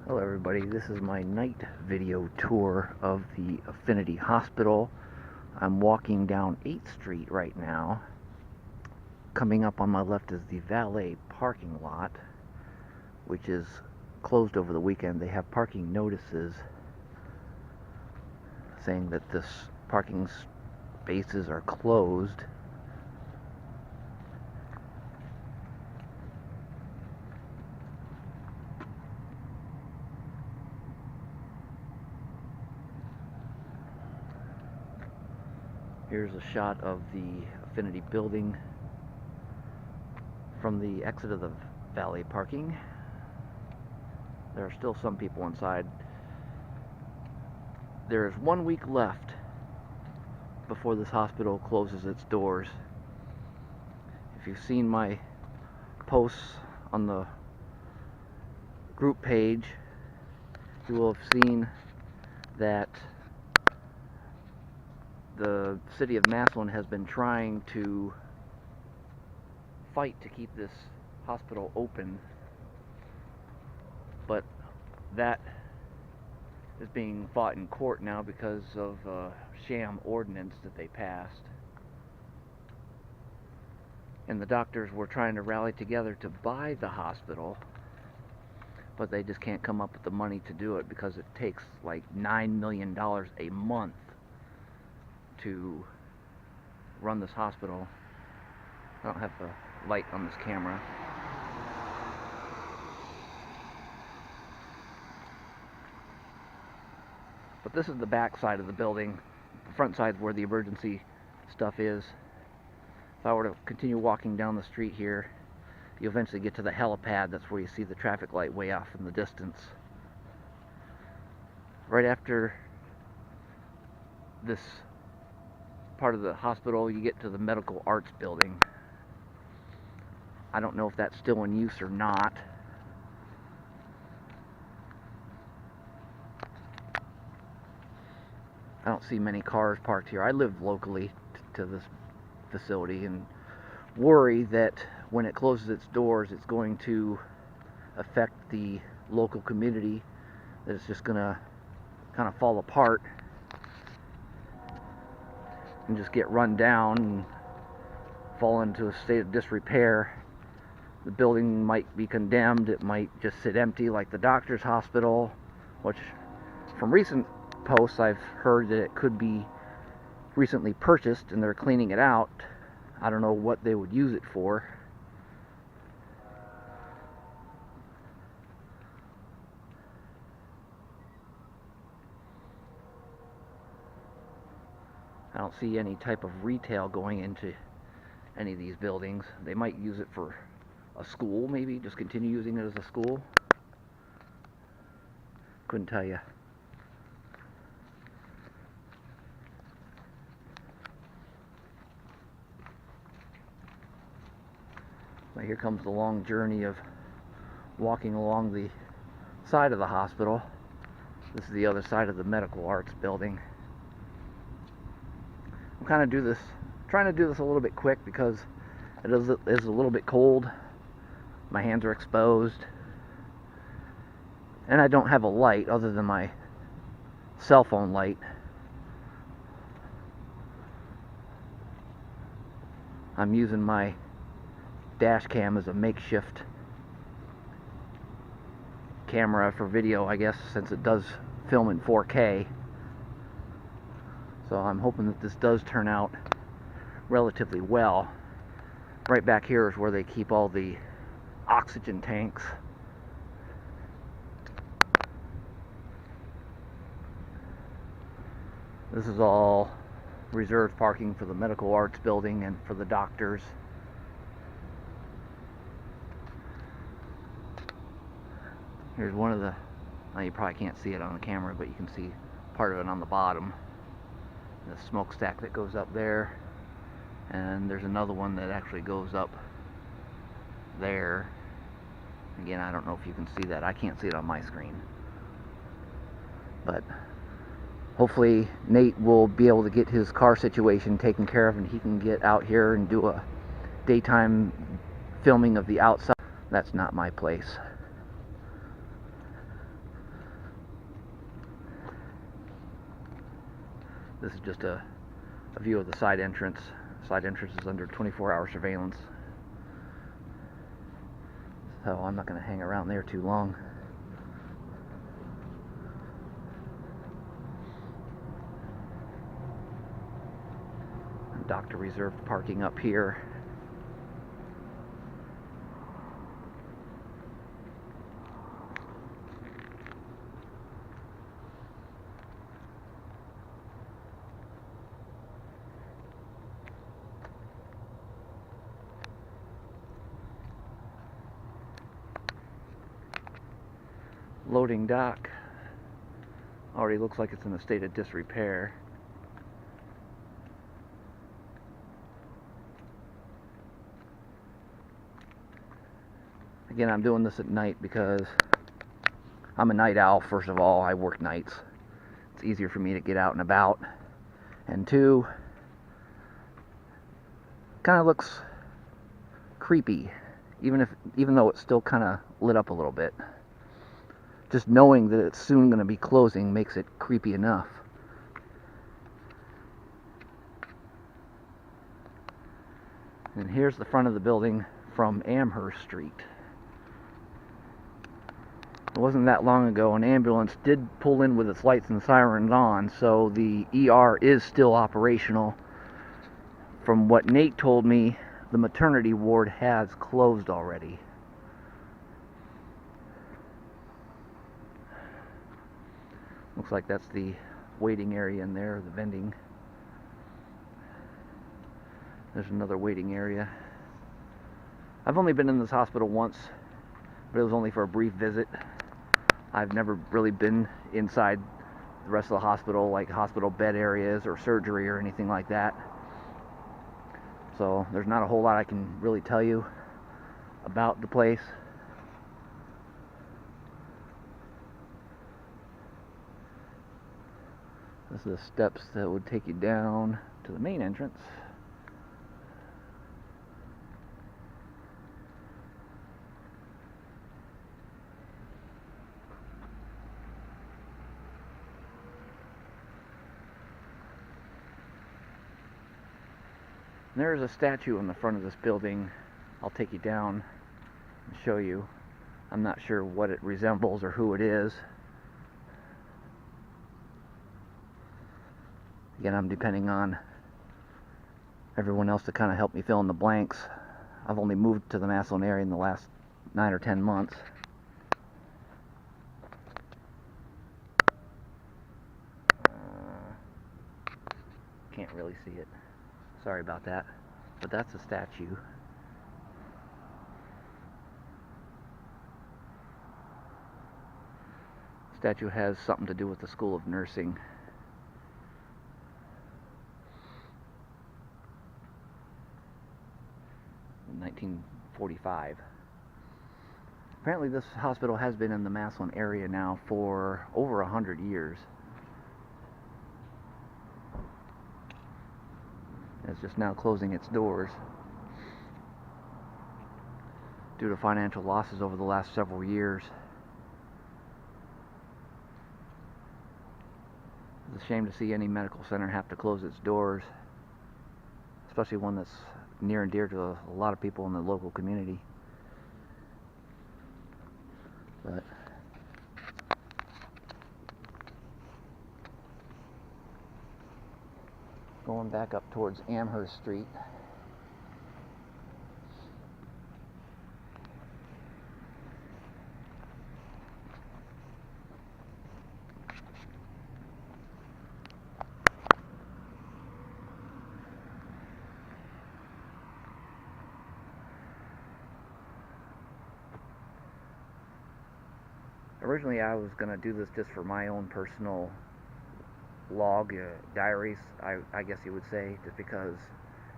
Hello everybody, this is my night video tour of the Affinity Hospital. I'm walking down 8th Street right now. Coming up on my left is the valet parking lot, which is closed over the weekend. They have parking notices saying that this parking spaces are closed. Here's a shot of the Affinity building from the exit of the valet parking. There are still some people inside. There is 1 week left before this hospital closes its doors. If you've seen my posts on the group page, you will have seen that the city of Massillon has been trying to fight to keep this hospital open, but that is being fought in court now because of a sham ordinance that they passed. And the doctors were trying to rally together to buy the hospital, but they just can't come up with the money to do it because it takes like $9 million a month to run this hospital. I don't have the light on this camera. But this is the back side of the building. The front side is where the emergency stuff is. If I were to continue walking down the street here, you eventually get to the helipad. That's where you see the traffic light way off in the distance. Right after this part of the hospital, you get to the Medical Arts building. I don't know if that's still in use or not. I don't see many cars parked here. I live locally to this facility and worry that when it closes its doors, it's going to affect the local community, that it's just going to kind of fall apart and just get run down and fall into a state of disrepair. The building might be condemned. It might just sit empty like the doctor's hospital, which from recent posts I've heard that it could be recently purchased and they're cleaning it out. I don't know what they would use it for. I don't see any type of retail going into any of these buildings. They might use it for a school, maybe just continue using it as a school. Couldn't tell you. But here comes the long journey of walking along the side of the hospital. This is the other side of the Medical Arts building. I'm trying to do this a little bit quick because it is a little bit cold. My hands are exposed, and I don't have a light other than my cell phone light. I'm using my dash cam as a makeshift camera for video, I guess, since it does film in 4K. So I'm hoping that this does turn out relatively well. Right back here is where they keep all the oxygen tanks. This is all reserved parking for the Medical Arts building and for the doctors. Here's one of the, well, you probably can't see it on the camera, but you can see part of it on the bottom. The smokestack that goes up there, and there's another one that actually goes up there. Again, I don't know if you can see that. I can't see it on my screen. But hopefully Nate will be able to get his car situation taken care of and he can get out here and do a daytime filming of the outside. That's not my place. This is just a view of the side entrance. Side entrance is under 24-hour surveillance, so I'm not going to hang around there too long. Doctor reserved parking up here. Loading dock. Already looks like it's in a state of disrepair. Again, I'm doing this at night because I'm a night owl. First of all, I work nights. It's easier for me to get out and about. And two, kind of looks creepy, even though it's still kind of lit up a little bit. Just knowing that it's soon going to be closing makes it creepy enough. And here's the front of the building from Amherst Street. It wasn't that long ago an ambulance did pull in with its lights and sirens on, so the ER is still operational. From what Nate told me, the maternity ward has closed already. Looks like that's the waiting area in there, the vending. There's another waiting area. I've only been in this hospital once, but it was only for a brief visit. I've never really been inside the rest of the hospital, like hospital bed areas or surgery or anything like that. So there's not a whole lot I can really tell you about the place. This is the steps that would take you down to the main entrance. There's a statue in the front of this building. I'll take you down and show you. I'm not sure what it resembles or who it is. Again, I'm depending on everyone else to kind of help me fill in the blanks. I've only moved to the Massillon area in the last 9 or 10 months. Can't really see it. Sorry about that. But that's a statue. Statue has something to do with the School of Nursing. In 1945. Apparently this hospital has been in the Massillon area now for over 100 years. It's just now closing its doors due to financial losses over the last several years. It's a shame to see any medical center have to close its doors, especially one that's near and dear to a lot of people in the local community. But going back up towards Amherst Street. Originally I was going to do this just for my own personal log, diaries, I guess you would say, just because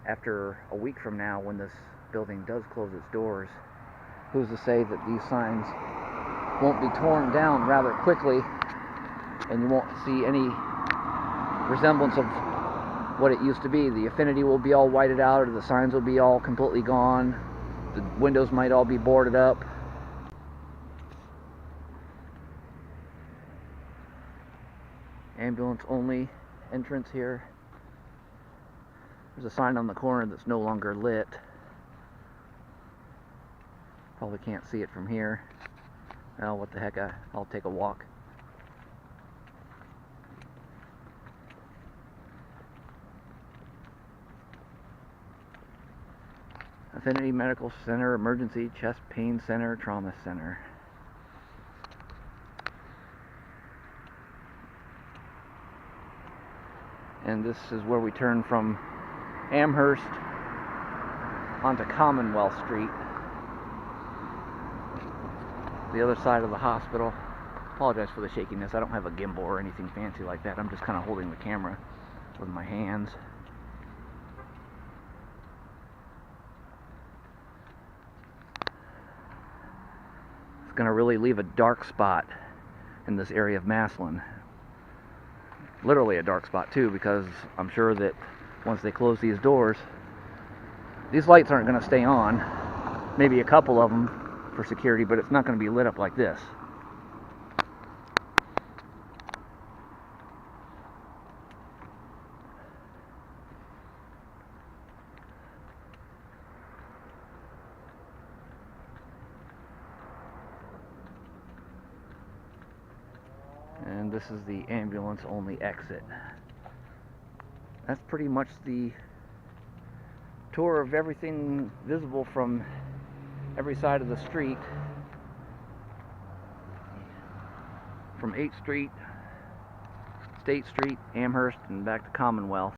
after a week from now, when this building does close its doors, who's to say that these signs won't be torn down rather quickly and you won't see any resemblance of what it used to be. The Affinity will be all whited out, or the signs will be all completely gone. The windows might all be boarded up. Ambulance only entrance here. There's a sign on the corner that's no longer lit. Probably can't see it from here. Well, what the heck, I'll take a walk. Affinity Medical Center, Emergency Chest Pain Center, Trauma Center. And this is where we turn from Amherst onto Commonwealth Street, the other side of the hospital. Apologize for the shakiness. I don't have a gimbal or anything fancy like that. I'm just kind of holding the camera with my hands. It's going to really leave a dark spot in this area of Massillon. Literally a dark spot too, because I'm sure that once they close these doors, these lights aren't going to stay on. Maybe a couple of them for security, but it's not going to be lit up like this. And this is the ambulance only exit. That's pretty much the tour of everything visible from every side of the street, from 8th Street, State Street, Amherst, and back to Commonwealth.